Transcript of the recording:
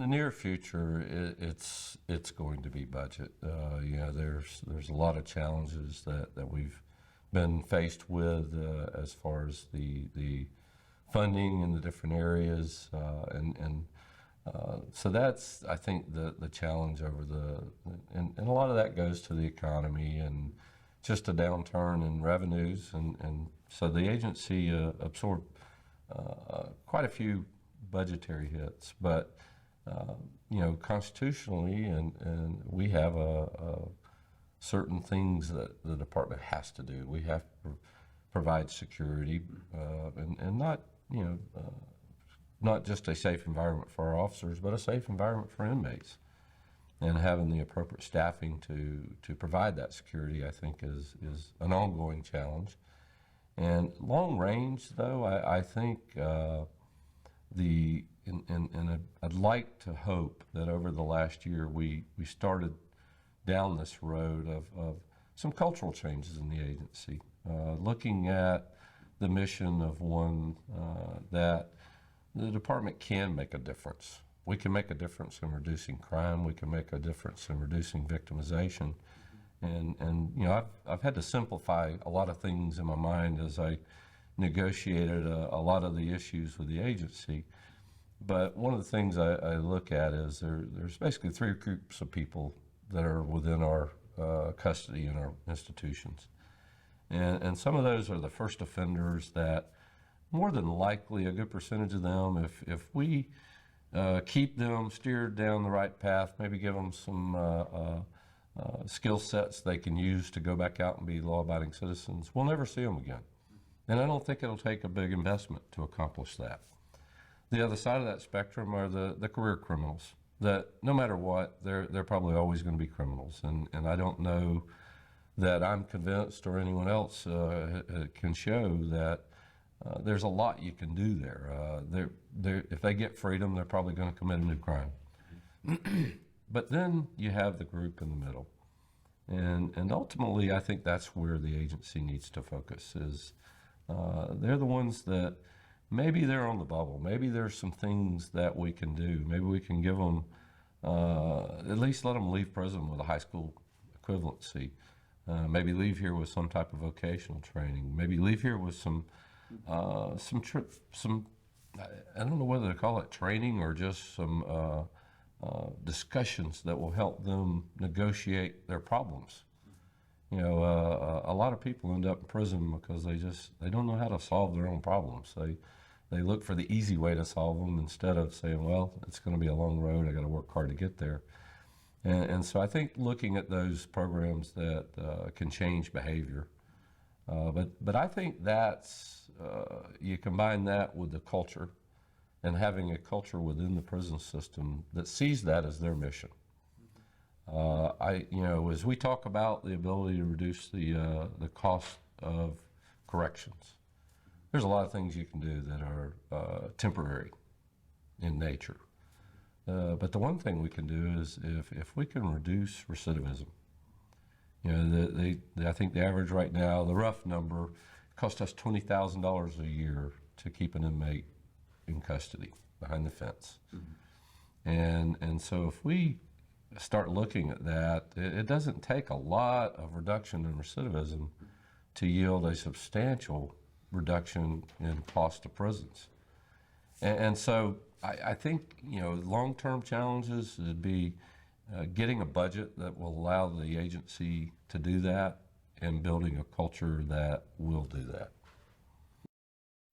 the near future, it's going to be budget. There's a lot of challenges that we've been faced with as far as the funding in the different areas, so that's, I think, the challenge over and a lot of that goes to the economy and just a downturn in revenues, and so the agency absorbed quite a few budgetary hits, but constitutionally, and we have certain things that the department has to do. We have to provide security, and not just a safe environment for our officers, but a safe environment for inmates. And having the appropriate staffing to provide that security, I think, is an ongoing challenge. And long range, though, I think I'd like to hope that over the last year we started down this road of some cultural changes in the agency, looking at the mission of one that the department can make a difference. We can make a difference in reducing crime. We can make a difference in reducing victimization. And I've had to simplify a lot of things in my mind as I negotiated a lot of the issues with the agency. But one of the things I look at is there's basically three groups of people that are within our custody in our institutions. And some of those are the first offenders that more than likely a good percentage of them, if we keep them steered down the right path, maybe give them some skill sets they can use to go back out and be law-abiding citizens, we'll never see them again. And I don't think it'll take a big investment to accomplish that. The other side of that spectrum are the career criminals that no matter what, they're probably always going to be criminals. And I don't know that I'm convinced or anyone else can show that there's a lot you can do there. If they get freedom, they're probably going to commit a new crime. But then you have the group in the middle. And ultimately, I think that's where the agency needs to focus is they're the ones that maybe they're on the bubble. Maybe there's some things that we can do. Maybe we can give them, at least let them leave prison with a high school equivalency. Maybe leave here with some type of vocational training. Maybe leave here with some I don't know whether to call it training or just some discussions that will help them negotiate their problems. A lot of people end up in prison because they don't know how to solve their own problems. They look for the easy way to solve them instead of saying, well, it's going to be a long road, I got to work hard to get there. And so I think looking at those programs that can change behavior, but I think that's you combine that with the culture and having a culture within the prison system that sees that as their mission. As we talk about the ability to reduce the cost of corrections, there's a lot of things you can do that are temporary in nature. But the one thing we can do is if we can reduce recidivism. I think the average right now, the rough number, costs us $20,000 a year to keep an inmate in custody behind the fence. Mm-hmm. And so if we start looking at that, it doesn't take a lot of reduction in recidivism to yield a substantial reduction in cost to prisons. And so I think, long-term challenges would be getting a budget that will allow the agency to do that and building a culture that will do that.